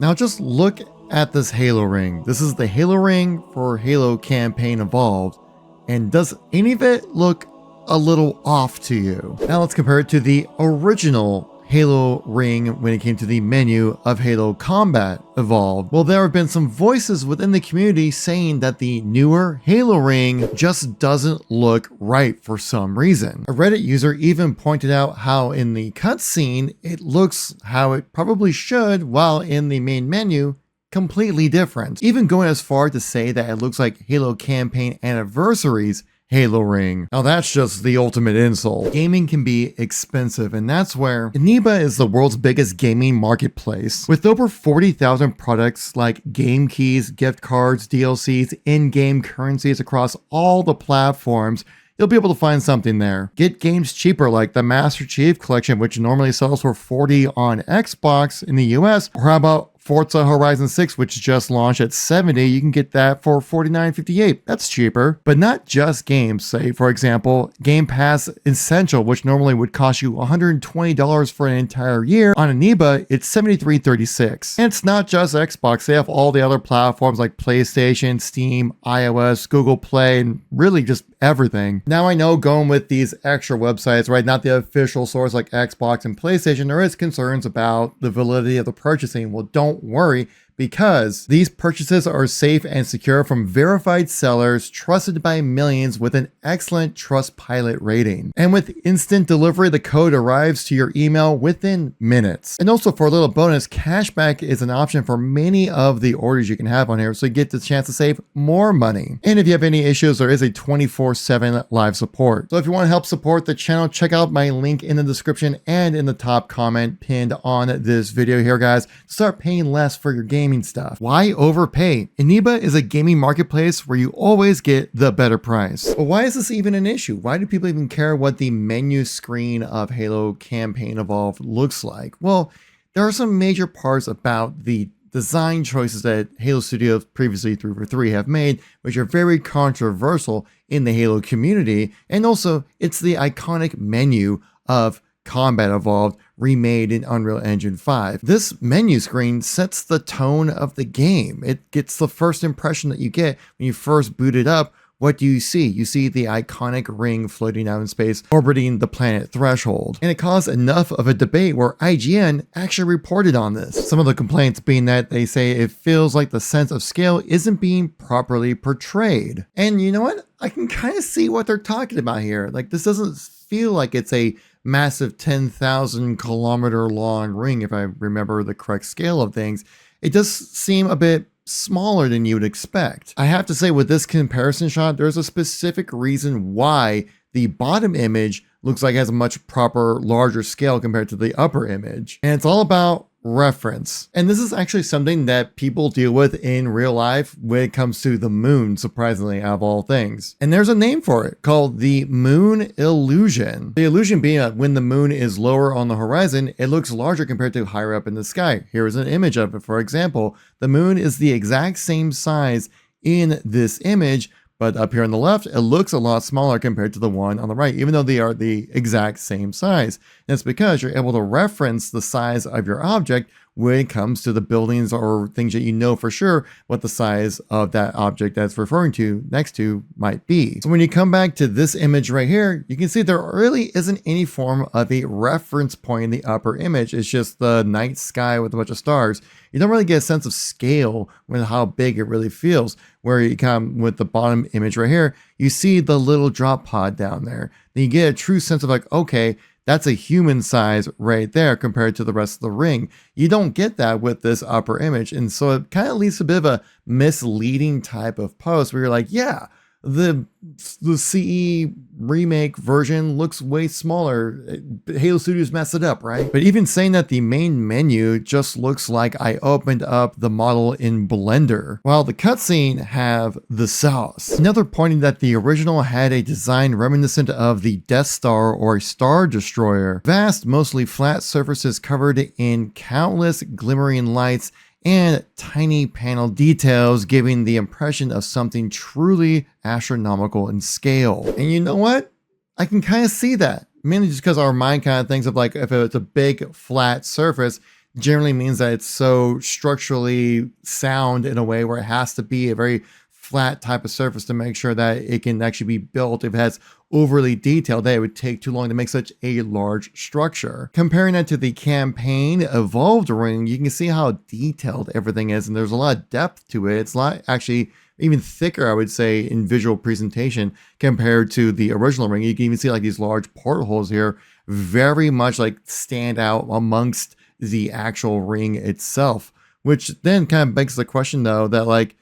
Now just look at this Halo ring. This is the Halo ring for Halo Campaign Evolved. And does any of it look a little off to you? Now let's compare it to the original Halo ring when it came to the menu of Halo Combat Evolved. Well, there have been some voices within the community saying that the newer Halo ring just doesn't look right for some reason. A Reddit user even pointed out how in the cutscene it looks how it probably should, while in the main menu completely different. Even going as far to say that it looks like Halo Campaign Anniversary's Halo ring. Now that's just the ultimate insult. Gaming can be expensive, and that's where Eniba is the world's biggest gaming marketplace. With over 40,000 products like game keys, gift cards, DLCs, in-game currencies across all the platforms, you'll be able to find something there. Get games cheaper like the Master Chief Collection, which normally sells for $40 on Xbox in the US, or how about Forza Horizon 6, which just launched at $70, you can get that for $49.58. That's cheaper. But not just games. Say, for example, Game Pass Essential, which normally would cost you $120 for an entire year. On Eniba, it's $73.36. And it's not just Xbox. They have all the other platforms like PlayStation, Steam, iOS, Google Play, and really just everything. Now I know going with these extra websites, right, not the official source like Xbox and PlayStation, there is concerns about the validity of the purchasing. Well, don't worry, because these purchases are safe and secure from verified sellers trusted by millions with an excellent Trustpilot rating. And with instant delivery, the code arrives to your email within minutes. And also for a little bonus, cashback is an option for many of the orders you can have on here, so you get the chance to save more money. And if you have any issues, there is a 24/7 live support. So if you want to help support the channel, check out my link in the description and in the top comment pinned on this video here, guys, to start paying less for your gaming stuff. Why overpay? Eniba is a gaming marketplace where you always get the better price. But why is this even an issue? Why do people even care what the menu screen of Halo Campaign Evolved looks like? Well, there are some major parts about the design choices that Halo Studios previously 343 have made, which are very controversial in the Halo community. And also, it's the iconic menu of Combat Evolved remade in Unreal Engine 5. This menu screen sets the tone of the game. It gets the first impression that you get when you first boot it up. What do you see? You see the iconic ring floating out in space, orbiting the planet Threshold. And it caused enough of a debate where IGN actually reported on this. Some of the complaints being that they say it feels like the sense of scale isn't being properly portrayed. And you know what? I can kind of see what they're talking about here. Like, this doesn't feel like it's a massive 10,000 kilometer long ring, if I remember the correct scale of things. It does seem a bit smaller than you would expect. I have to say, with this comparison shot, there's a specific reason why the bottom image looks like it has a much proper, larger scale compared to the upper image. And it's all about reference. And this is actually something that people deal with in real life when it comes to the moon, surprisingly, out of all things. And there's a name for it called the moon illusion. The illusion being that when the moon is lower on the horizon, it looks larger compared to higher up in the sky. Here is an image of it. For example, the moon is the exact same size in this image, but up here on the left, it looks a lot smaller compared to the one on the right, even though they are the exact same size. And it's because you're able to reference the size of your object when it comes to the buildings or things that you know for sure what the size of that object that's referring to next to might be. So when you come back to this image right here, you can see there really isn't any form of a reference point in the upper image. It's just the night sky with a bunch of stars. You don't really get a sense of scale with how big it really feels. Where you come with the bottom image right here, you see the little drop pod down there. Then you get a true sense of like, okay, that's a human size right there compared to the rest of the ring. You don't get that with this upper image. And so it kind of leads to a bit of a misleading type of post where you're like, yeah, the CE remake version looks way smaller. Halo Studios messed it up, right? But even saying that the main menu just looks like I opened up the model in Blender, while the cutscene have the sauce. Another pointing that the original had a design reminiscent of the Death Star or a Star Destroyer. Vast, mostly flat surfaces covered in countless glimmering lights and tiny panel details, giving the impression of something truly astronomical in scale. And you know what? I can kind of see that, mainly just because our mind kind of thinks of like, if it's a big flat surface, generally means that it's so structurally sound in a way where it has to be a very flat type of surface to make sure that it can actually be built. If it has overly detailed, that it would take too long to make such a large structure. Comparing that to the campaign evolved ring, you can see how detailed everything is, and there's a lot of depth to it. It's a lot actually even thicker, I would say, in visual presentation compared to the original ring. You can even see like these large portholes here very much like stand out amongst the actual ring itself, which then kind of begs the question though that like,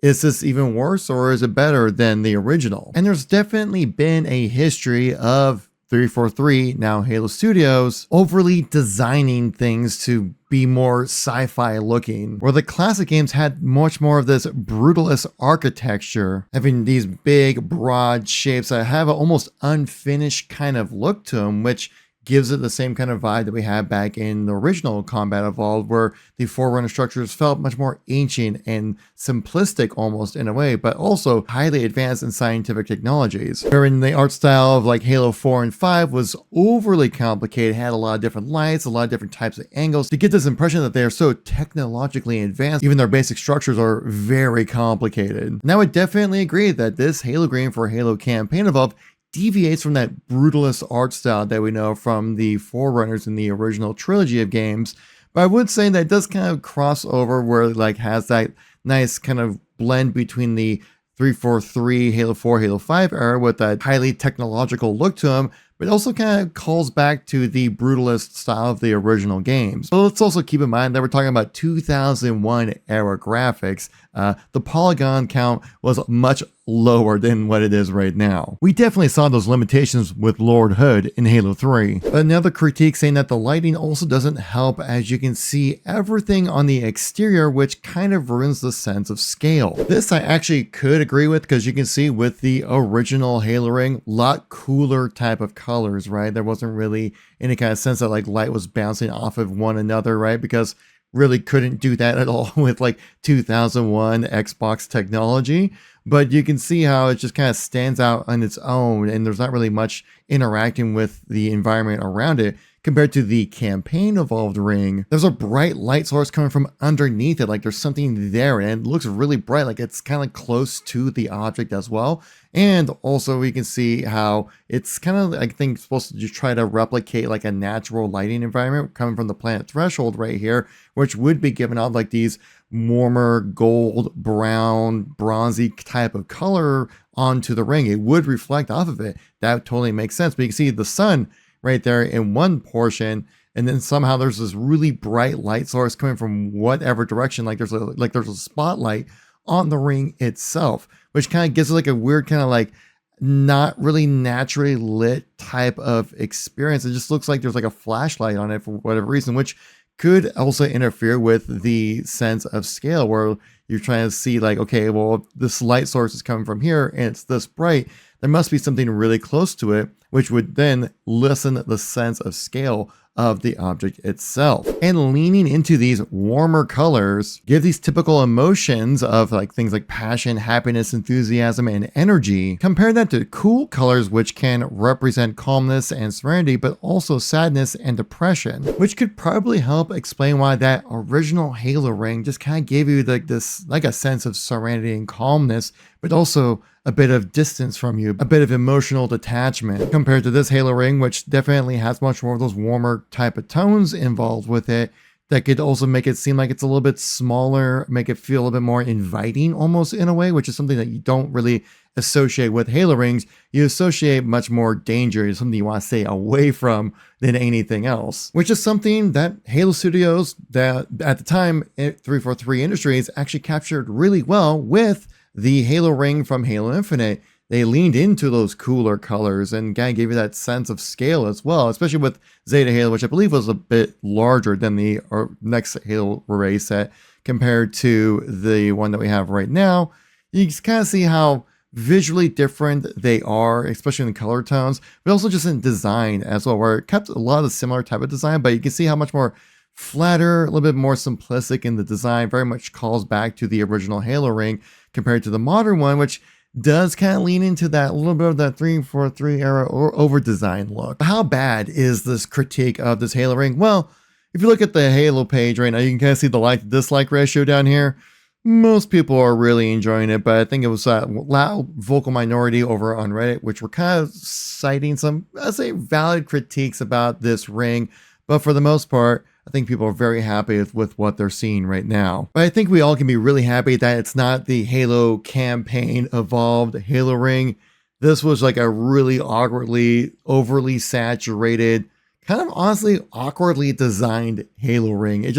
is this even worse or is it better than the original? And there's definitely been a history of 343, now Halo Studios, overly designing things to be more sci-fi looking, where the classic games had much more of this brutalist architecture, having these big, broad shapes that have an almost unfinished kind of look to them, which gives it the same kind of vibe that we had back in the original Combat Evolved, where the Forerunner structures felt much more ancient and simplistic almost in a way, but also highly advanced in scientific technologies. Wherein the art style of like Halo 4 and 5 was overly complicated, had a lot of different lights, a lot of different types of angles to get this impression that they are so technologically advanced, even their basic structures are very complicated. And I would definitely agree that this Halo game for Halo Campaign Evolved deviates from that brutalist art style that we know from the Forerunners in the original trilogy of games. But I would say that it does kind of cross over where it like has that nice kind of blend between the 343, Halo 4, Halo 5 era with that highly technological look to them, but it also kind of calls back to the brutalist style of the original games. So let's also keep in mind that we're talking about 2001 era graphics. The polygon count was much lower than what it is right now. We definitely saw those limitations with Lord Hood in Halo 3. But another critique saying that the lighting also doesn't help, as you can see everything on the exterior, which kind of ruins the sense of scale. This I actually could agree with, because you can see with the original Halo ring, a lot cooler type of colors, right? There wasn't really any kind of sense that like light was bouncing off of one another, right? Because really couldn't do that at all with like 2001 Xbox technology. But you can see how it just kind of stands out on its own, and there's not really much interacting with the environment around it. Compared to the campaign evolved ring, there's a bright light source coming from underneath it, like there's something there, and it looks really bright, like it's kind of close to the object as well. And also we can see how it's kind of, I think, supposed to just try to replicate like a natural lighting environment coming from the planet Threshold right here, which would be giving out like these warmer gold, brown, bronzy type of color onto the ring. It would reflect off of it. That totally makes sense. But you can see the sun right there in one portion, and then somehow there's this really bright light source coming from whatever direction, like there's a spotlight on the ring itself, which kind of gives it like a weird kind of like not really naturally lit type of experience. It just looks like there's like a flashlight on it for whatever reason, which could also interfere with the sense of scale, where you're trying to see like, okay, well, if this light source is coming from here and it's this bright, there must be something really close to it, which would then lessen the sense of scale of the object itself. And leaning into these warmer colors give these typical emotions of like things like passion, happiness, enthusiasm, and energy. Compare that to cool colors, which can represent calmness and serenity, but also sadness and depression, which could probably help explain why that original Halo ring just kind of gave you like this, like a sense of serenity and calmness, but also a bit of distance from you, a bit of emotional detachment, compared to this Halo ring, which definitely has much more of those warmer type of tones involved with it, that could also make it seem like it's a little bit smaller, make it feel a little bit more inviting almost in a way, which is something that you don't really associate with Halo rings. You associate much more danger, it's something you want to stay away from than anything else, which is something that Halo Studios, that at the time 343 Industries, actually captured really well with the Halo ring from Halo Infinite. They leaned into those cooler colors and kind of gave you that sense of scale as well, especially with Zeta Halo, which I believe was a bit larger than the next Halo array set compared to the one that we have right now. You can kind of see how visually different they are, especially in the color tones, but also just in design as well, where it kept a lot of the similar type of design, but you can see how much more flatter, a little bit more simplistic in the design, very much calls back to the original Halo ring compared to the modern one, which does kind of lean into that little bit of that 343 era or over design look. How bad is this critique of this Halo ring? Well, If you look at the Halo page right now, you can kind of see the like to dislike ratio down here. Most people are really enjoying it, but I think it was a loud vocal minority over on Reddit, which were kind of citing some, I'd say, valid critiques about this ring. But for the most part, I think people are very happy with what they're seeing right now. But I think we all can be really happy that it's not the Halo campaign evolved Halo ring. This was like a really awkwardly, overly saturated, kind of honestly awkwardly designed Halo ring.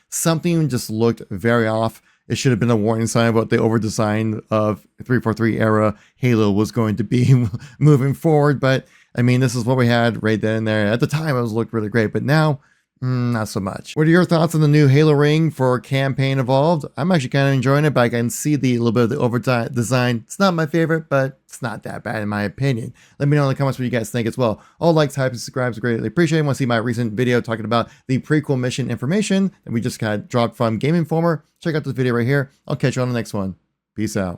Something just looked very off. It should have been a warning sign about the over-design of 343 era Halo was going to be moving forward. But I mean, this is what we had right then and there. At the time, it looked really great, but now, not so much. What are your thoughts on the new Halo ring for Campaign Evolved? I'm actually kind of enjoying it, but I can see the little bit of the over-design. It's not my favorite, but it's not that bad in my opinion. Let me know in the comments what you guys think as well. All likes, hype, and subscribes are greatly appreciated. Want to see my recent video talking about the prequel mission information that we just got dropped from Game Informer? Check out this video right here. I'll catch you on the next one. Peace out.